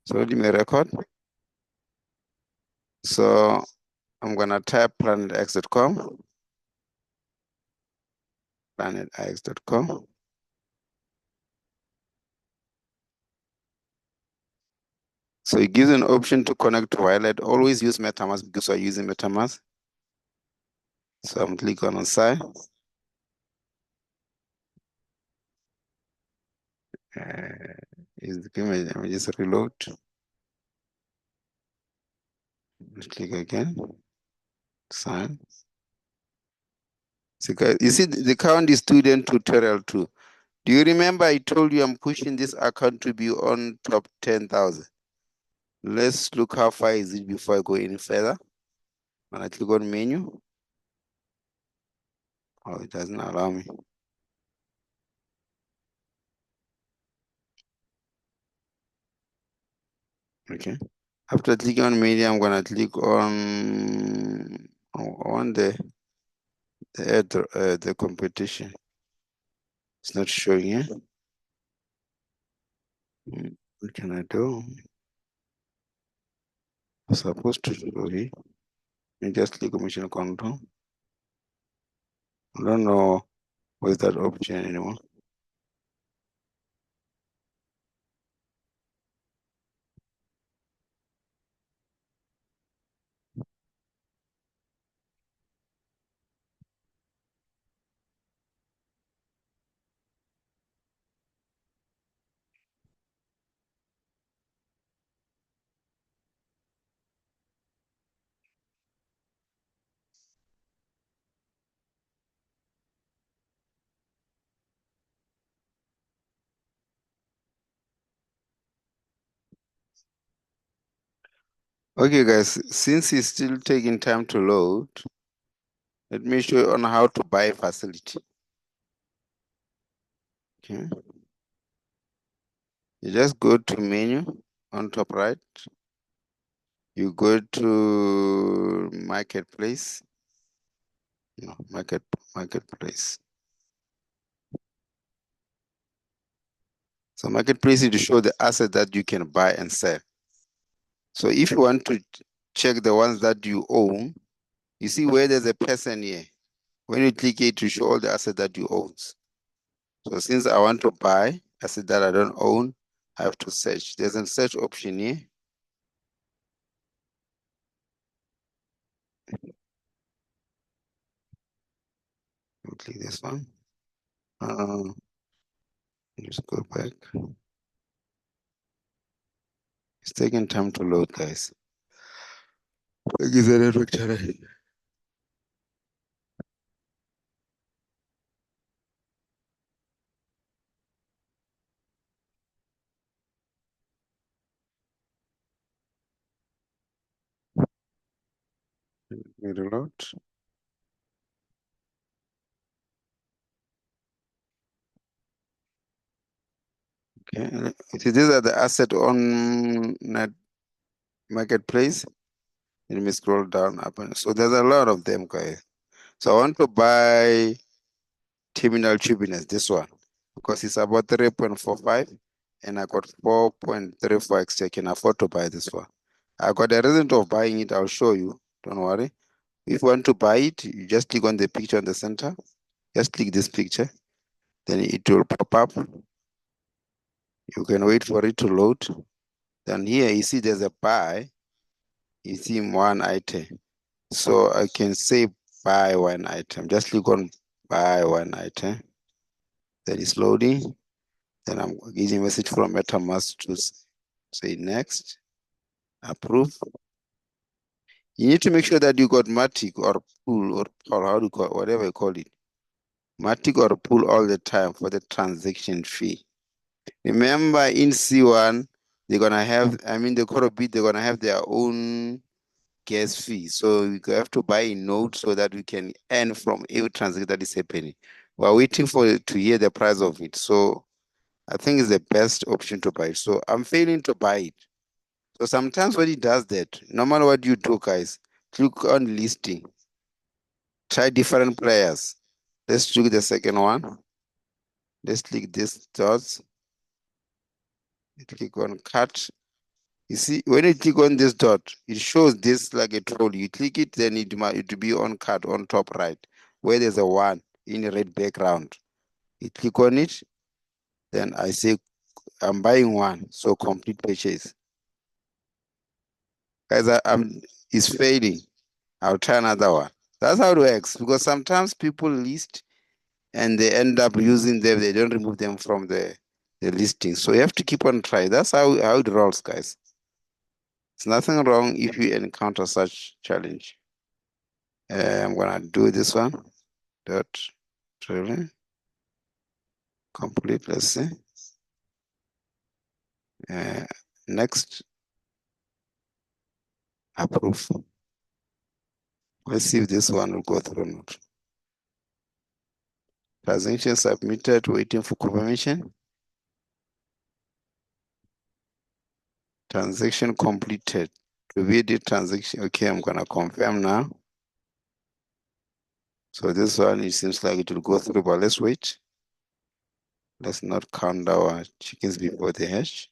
So let me record. So I'm gonna type planetx.com. Planetx.com. So it gives an option to connect to wallet. Always use MetaMask because we're using MetaMask. So I'm clicking on sign. Is the image? Let me just reload. Click again. Sign. So you see, the account is student tutorial 2. Do you remember I told you I'm pushing this account to be on top 10,000? Let's look how far is it before I go any further. When I click on menu, oh, it doesn't allow me. Okay. After clicking on media, I'm gonna click on the competition. It's not showing here. What can I do? I'm supposed to show here. You just click on mission control. I don't know where's that option anymore. Okay, guys, since it's still taking time to load, let me show you on how to buy facility. Okay. You just go to menu on top right. You go to marketplace. No, marketplace. So marketplace is to show the asset that you can buy and sell. So if you want to check the ones that you own, you see where there's a person here. When you click it to show all the assets that you own. So since I want to buy asset that I don't own, I have to search. There's a search option here. I'll click this one. Just go back. It's taking time to load, guys. Is a network challenge. Reload. Okay. See, these are the asset on net marketplace. Let me scroll down up. So there's a lot of them, guys. So I want to buy terminal tubiness, this one, because it's about 3.45 and I got 4.34 extra. I can afford to buy this one. I got a reason of buying it. I'll show you. Don't worry. If you want to buy it, you just click on the picture in the center. Just click this picture. Then it will pop up. You can wait for it to load. Then here you see there's a buy. You see one item. So I can say buy one item. Just click on buy one item. Then it's loading. Then I'm getting a message from MetaMask to say next, approve. You need to make sure that you got Matic or pool or how do you call it, whatever you call it. Matic or pool all the time for the transaction fee. Remember in C1, they're gonna have, the core bit, they're gonna have their own gas fee. So you have to buy a note so that we can earn from every transaction that is happening. We're waiting to hear the price of it. So I think it's the best option to buy it. So I'm failing to buy it. So sometimes when it does that, no matter what you do, guys, click on listing. Try different players. Let's choose the second one. Let's click this dots. Click on cut. You see, when you click on this dot, it shows this like a troll. You click it, then it will be on card on top right, where there's a 1 in a red background. You click on it, then I say I'm buying 1, so complete purchase. Guys, it's fading. I'll try another one. That's how it works, because sometimes people list and they end up using them. They don't remove them from the listing. So you have to keep on trying. That's how it rolls, guys. It's nothing wrong if you encounter such challenge. I'm gonna do this one. Dot trailing complete. Let's see. Uh, Next, approve. Let's see if this one will go through or not. Transaction submitted. Waiting for confirmation. Transaction completed. To view the transaction. Okay, I'm gonna confirm now. So this one, it seems like it will go through, but let's wait. Let's not count our chickens before they hatch.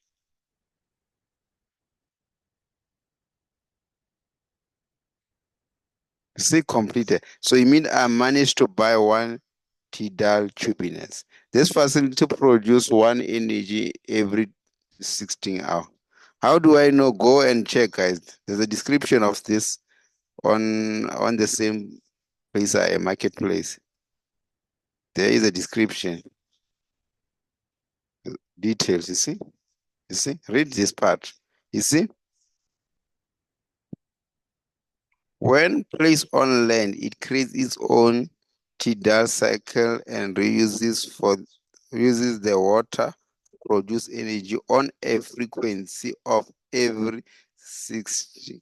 See, completed. So it means I managed to buy 1 Tidal tubiness. This facility produce 1 energy every 16 hours. How do I know? Go and check, guys. There's a description of this on the same place, a marketplace. There is a description, details. You see. Read this part. You see. When placed on land, it creates its own tidal cycle and reuses the water, produce energy on a frequency of every 60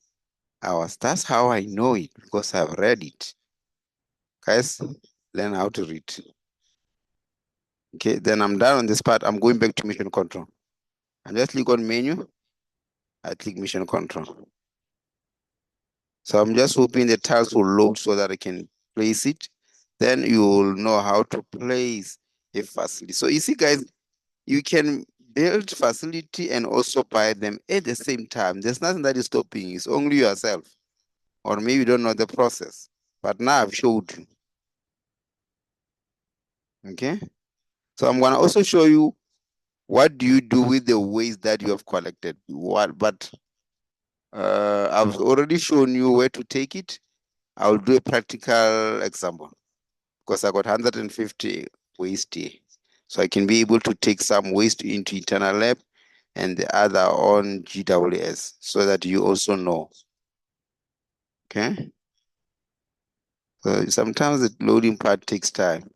hours. That's how I know it, because I've read it. Guys, learn how to read. Okay, then I'm done on this part. I'm going back to mission control. I just click on menu. I click mission control. So I'm just hoping the tiles will load so that I can place it. Then you will know how to place a facility. So you see, guys, you can build facility and also buy them at the same time. There's nothing that is stopping you. It's only yourself. Or maybe you don't know the process. But now I've showed you. Okay. So I'm gonna also show you what do you do with the waste that you have collected. But I've already shown you where to take it. I'll do a practical example, because I got 150 waste here. So I can be able to take some waste into Eternalab and the other on GWS, so that you also know. Okay. So sometimes the loading part takes time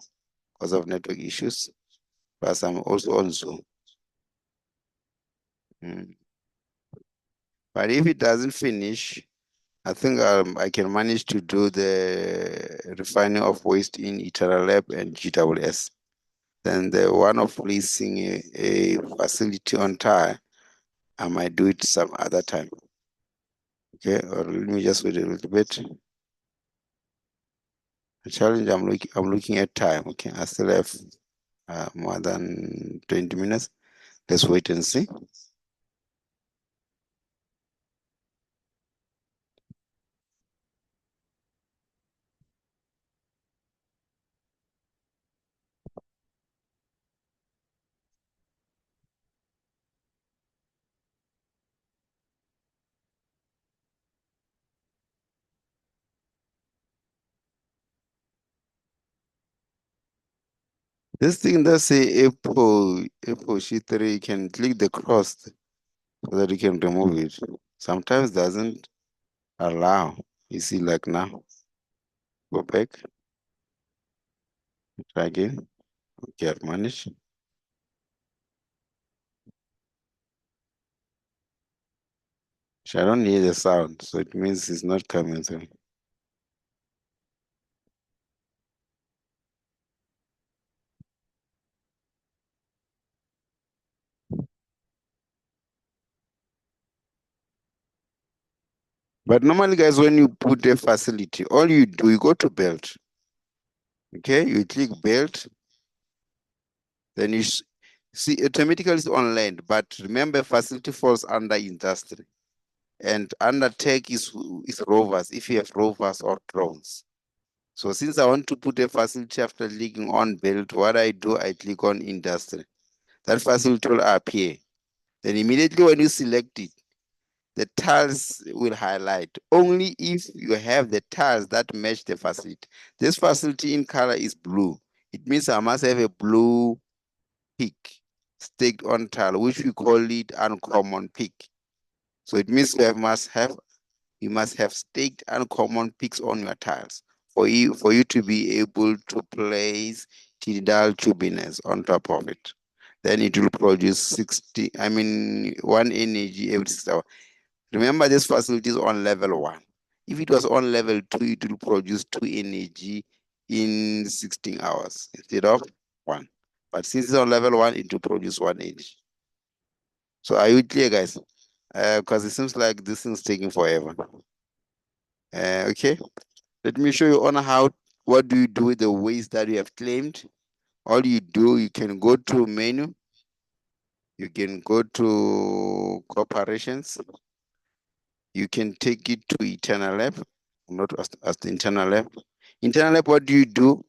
because of network issues. Plus I'm also on Zoom. But if it doesn't finish, I think I can manage to do the refining of waste in Eternalab and GWS. Then the one of placing a facility on tire, I might do it some other time. Okay, or let me just wait a little bit. The challenge, I'm looking at time. Okay, I still have more than 20 minutes. Let's wait and see. This thing that say Apple C3, you can click the cross so that you can remove it. Sometimes doesn't allow. You see, like now. Go back, try again. Okay, I've managed. So I don't hear the sound, so it means it's not coming through. But normally, guys, when you put a facility, all you do, you go to build. Okay, you click build, then See, automatically is on land, but remember facility falls under industry. And under tech is rovers, if you have rovers or drones. So since I want to put a facility after clicking on build, what I do, I click on industry. That facility will appear. Then immediately when you select it, the tiles will highlight only if you have the tiles that match the facility. This facility in color is blue. It means I must have a blue peak staked on tile, which we call it uncommon peak. So it means you must have staked uncommon peaks on your tiles for you to be able to place tidal turbines on top of it. Then it will produce 1 energy every 6 hours. Remember, this facility is on level 1. If it was on level 2, it will produce 2 energy in 16 hours instead of 1. But since it's on level 1, it will produce 1 energy. So are you clear, guys? Because it seems like this thing's taking forever. Okay, let me show you on what do you do with the waste that you have claimed. All you do, you can go to menu, you can go to corporations, you can take it to Eternalab, not as the Eternalab. Eternalab, what do you do?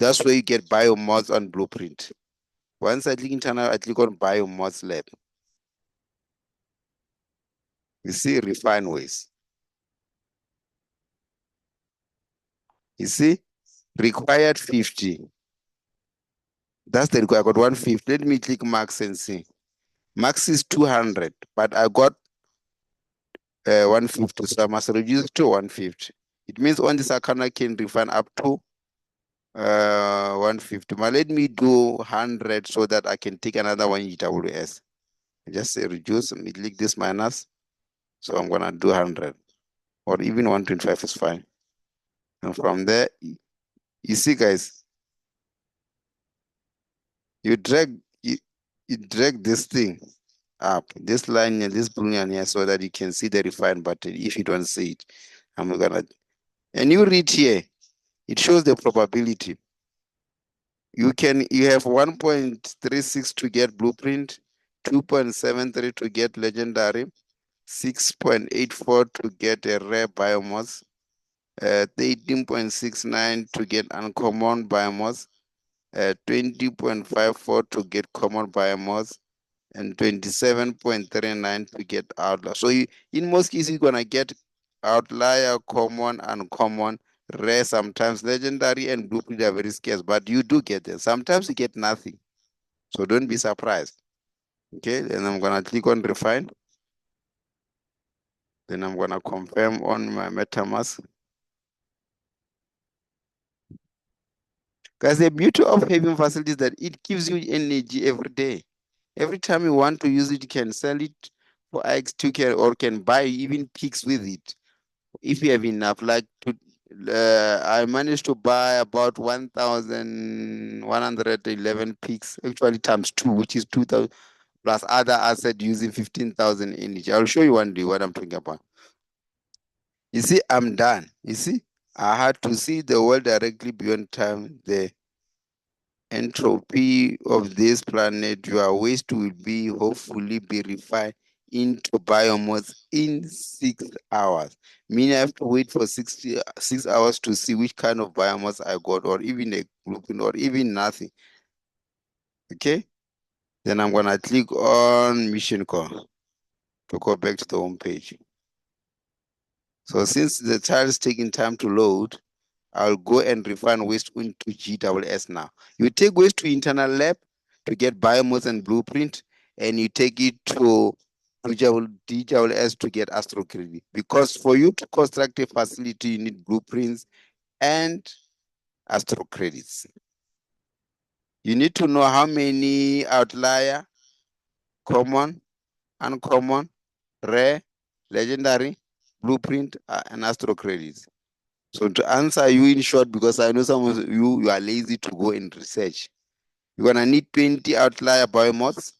That's where you get biomods on blueprint. Once I click Eternal, I click on biomods lab. You see refine waste. You see required 50. That's the required. I got 150. Let me click max and see. Max is 200, but I got 150, so I must reduce to 150. It means on this account I can refund up to 150. But let me do 100 so that I can take another one GWS. Just say reduce, me click this minus. So I'm gonna do 100 or even 125 is fine. And from there, you see, guys, you drag you drag this thing up, this line and this blue line here, so that you can see the refine button. If you don't see it, I'm gonna and you read here, it shows the probability. You have 1.36 to get blueprint, 2.73 to get legendary, 6.84 to get a rare biomass, 13.69 to get uncommon biomass, 20.54 to get common biomass, and 27.39 to get outlier. So in most cases, you're gonna get outlier, common, uncommon, rare, sometimes legendary, and blueprint are very scarce, but you do get them. Sometimes you get nothing. So don't be surprised. Okay, then I'm gonna click on refine. Then I'm gonna confirm on my MetaMask. Because the beauty of having facilities that it gives you energy every day. Every time you want to use it, you can sell it for X2 or can buy even peaks with it. If you have enough, I managed to buy about 1,111 peaks, actually times 2, which is 2,000 plus other asset using 15,000 energy. I'll show you one day what I'm talking about. You see, I'm done. You see, I had to see the world directly beyond time. The entropy of this planet, your waste will be hopefully be refined into biomass in 6 hours. Meaning I have to wait for 6 hours to see which kind of biomass I got, or even a blueprint, or even nothing. Okay? Then I'm gonna click on mission core to go back to the home page. So since the child is taking time to load, I'll go and refine waste into GWS now. You take waste to Eternalab to get biomass and blueprint, and you take it to GWS to get astro credit. Because for you to construct a facility, you need blueprints and astro credits. You need to know how many outlier, common, uncommon, rare, legendary, blueprint, and astro credits. So to answer you in short, because I know some of you are lazy to go and research, you're gonna need 20 outlier biomods.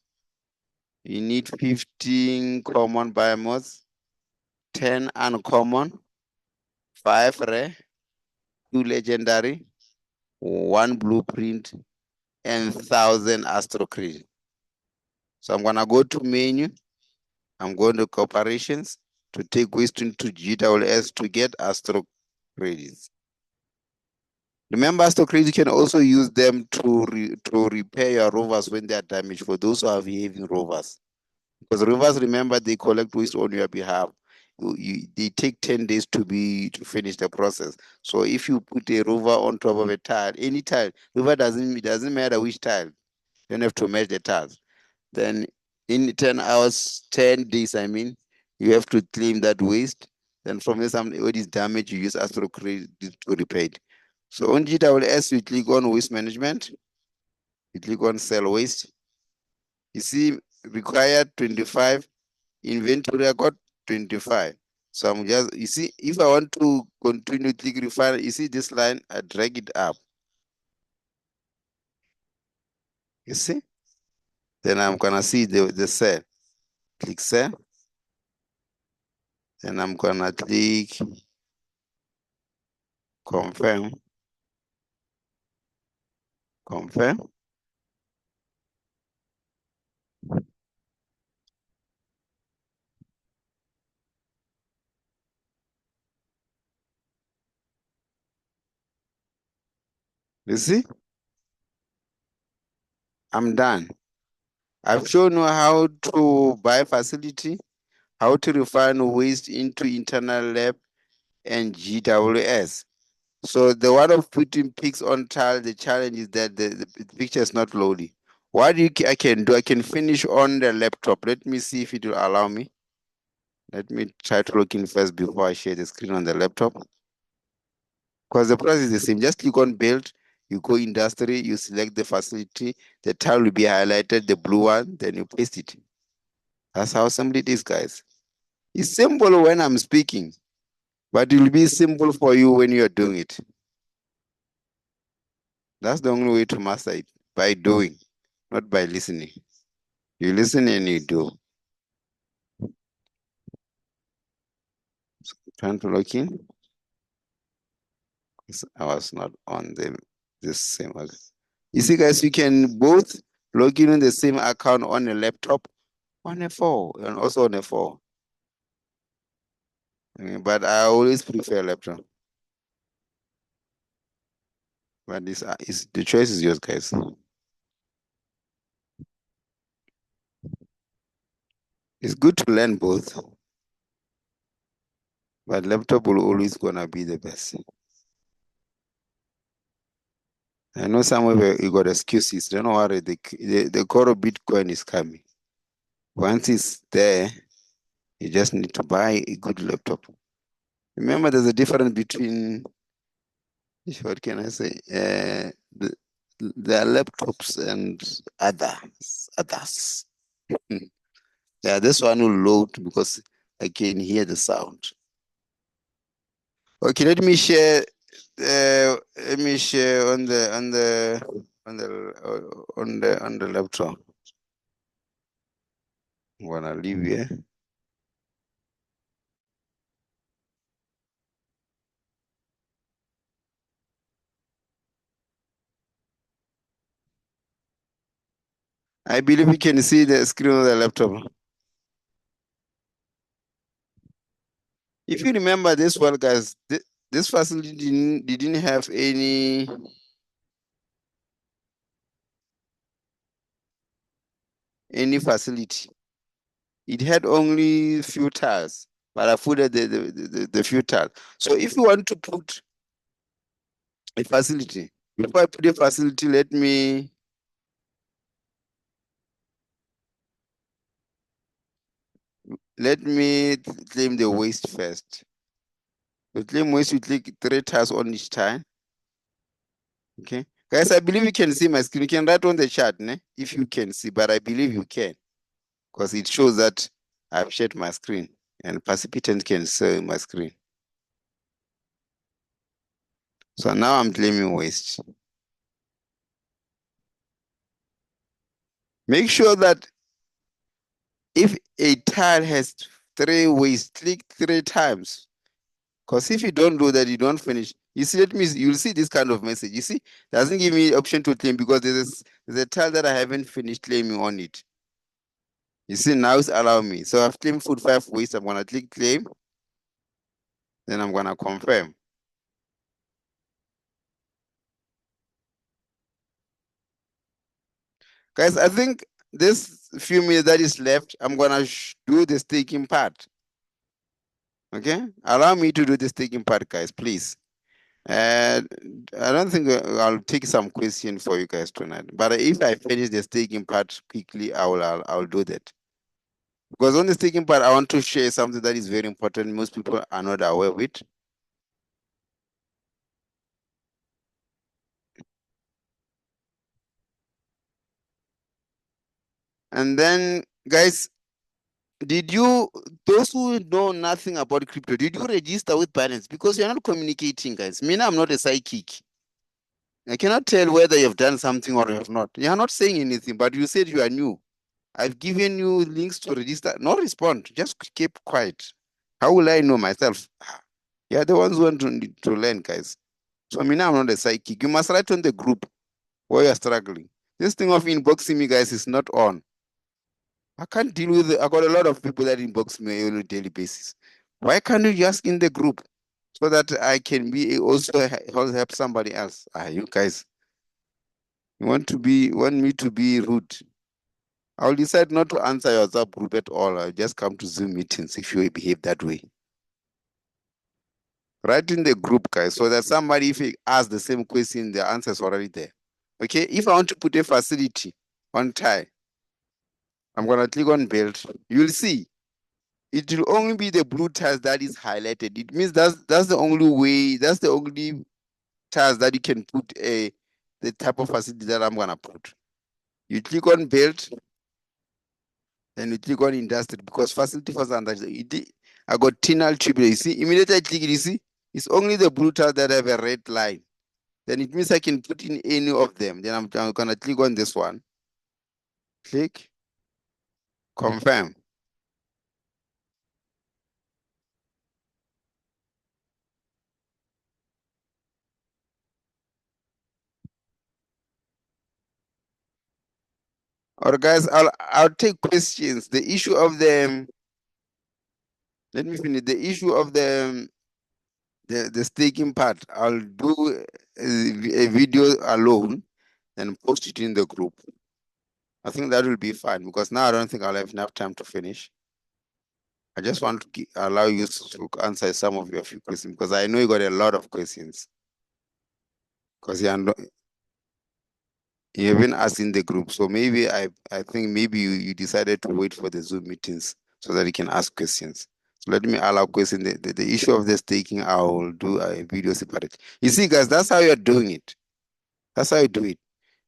You need 15 common biomods, 10 uncommon, 5 rare, 2 legendary, 1 blueprint, and 1,000 astro credit. So I'm gonna go to menu. I'm going to corporations to take waste into GWS to get Astro credits. Remember, Astro credits, you can also use them to repair your rovers when they are damaged for those who are behaving rovers. Because rovers, remember, they collect waste on your behalf. They take 10 days to finish the process. So if you put a rover on top of a tile, any tile, rover it doesn't matter which tile. You don't have to match the tiles. Then in 10 hours, 10 days, I mean, you have to claim that waste. Then from there, what is damaged, you use Astro Credit to repair it. So on GWS, you click on waste management. You click on sell waste. You see required 25, inventory I got 25. So I'm just, you see, if I want to continue click refine, you see this line, I drag it up. You see? Then I'm gonna see the cell. Click cell. Then I'm gonna click confirm. Confirm. You see? I'm done. I've shown you how to buy facility, how to refine waste into Eternalab and GWS. So the one of putting pics on tile, the challenge is that the picture is not loading. What I can do, I can finish on the laptop. Let me see if it will allow me. Let me try to log in first before I share the screen on the laptop. Because the process is the same. Just click on build, you go industry, you select the facility, the tile will be highlighted, the blue one, then you paste it. That's how simple it is, guys. It's simple when I'm speaking, but it will be simple for you when you're doing it. That's the only way to master it, by doing, not by listening. You listen and you do. So trying to log in. I was not on the same. You see, guys, you can both log in on the same account on a laptop, on a phone, and also on a phone. But I always prefer laptop. But this is the choice is yours, guys. It's good to learn both, but laptop will always gonna be the best. I know somewhere where you got excuses. Don't worry, the core of Bitcoin is coming. Once it's there, you just need to buy a good laptop. Remember, there's a difference between, what can I say, the laptops and others. Yeah, this one will load because I can hear the sound. Okay, let me share. Let me share on the laptop. I'm gonna leave here. I believe you can see the screen of the laptop. If you remember this one, guys, this facility didn't have any facility. It had only few tiles, but I put the few tiles. So if you want to put a facility, before I put a facility, let me claim the waste first. To claim waste, you click 3 tiles on each tile. Okay. Guys, I believe you can see my screen. You can write on the chat, ne? If you can see, but I believe you can. Because it shows that I've shared my screen and participants can see my screen. So now I'm claiming waste. Make sure that if a tile has 3 waste, click 3 times. Because if you don't do that, you don't finish. You see, you'll see this kind of message. You see, doesn't give me option to claim because there's a tile that I haven't finished claiming on it. You see, now it's allowing me. So I've claimed food 5 ways. I'm gonna click claim. Then I'm gonna confirm. Guys, I think this few minutes that is left, I'm gonna do the staking part. Okay, allow me to do the staking part, guys, please. And I don't think I'll take some question for you guys tonight. But if I finish the staking part quickly, I'll do that. Because on the staking part, I want to share something that is very important. Most people are not aware of it. And then, guys, did you, those who know nothing about crypto, did you register with Binance? Because you're not communicating, guys. Me, I'm not a psychic. I cannot tell whether you've done something or you have not. You're not saying anything, but you said you are new. I've given you links to register. No respond. Just keep quiet. How will I know myself? You're the ones who want to learn, guys. So I'm not a psychic. You must write on the group where you're struggling. This thing of inboxing me, guys, is not on. I can't deal with it. I got a lot of people that inbox me on a daily basis. Why can't you just in the group so that I can be also help somebody else? You guys, you want me to be rude? I'll decide not to answer your WhatsApp group at all. I'll just come to Zoom meetings if you behave that way. Write in the group, guys, so that somebody, if he asks the same question, the answer is already there. Okay, if I want to put a facility on tie, I'm gonna click on build. You'll see it will only be the blue tiles that is highlighted. It means that's the only way, that's the only tiles that you can put the type of facility that I'm gonna put. You click on build, then you click on industry because facility falls under I got tinal tubular. You see, immediately I click it, you see, it's only the blue tiles that have a red line. Then it means I can put in any of them. Then I'm gonna click on this one. Click, confirm. Or guys, I'll take questions. The issue of the let me finish. The issue of the staking part, I'll do a video alone and post it in the group. I think that will be fine because now I don't think I'll have enough time to finish. I just want to allow you to answer some of your few questions because I know you got a lot of questions. Because you haven't asked in the group. So maybe I think maybe you decided to wait for the Zoom meetings so that you can ask questions. So let me allow questions. The issue of the staking, I will do a video separate. You see, guys, that's how you're doing it. That's how you do it.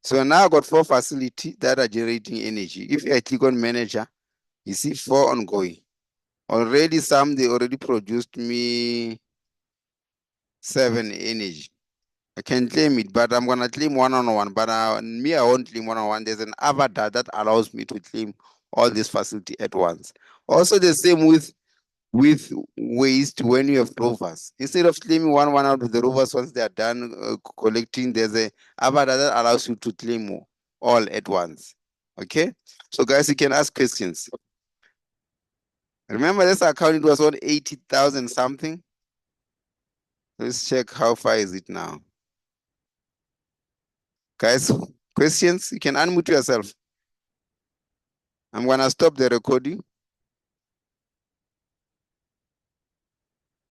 So now I got 4 facilities that are generating energy. If I click on manager, you see 4 ongoing. Already they already produced me 7 energy. I can claim it, but I'm gonna claim one-on-one. But me, I won't claim one-on-one. There's an avatar that allows me to claim all this facility at once. Also, the same with waste when you have rovers. Instead of claiming one out of the rovers once they are done collecting, there's a avatar that allows you to claim all at once. Okay, so guys, you can ask questions. Remember this account, it was on 80,000 something. Let's check how far is it now. Guys, questions? You can unmute yourself. I'm gonna stop the recording.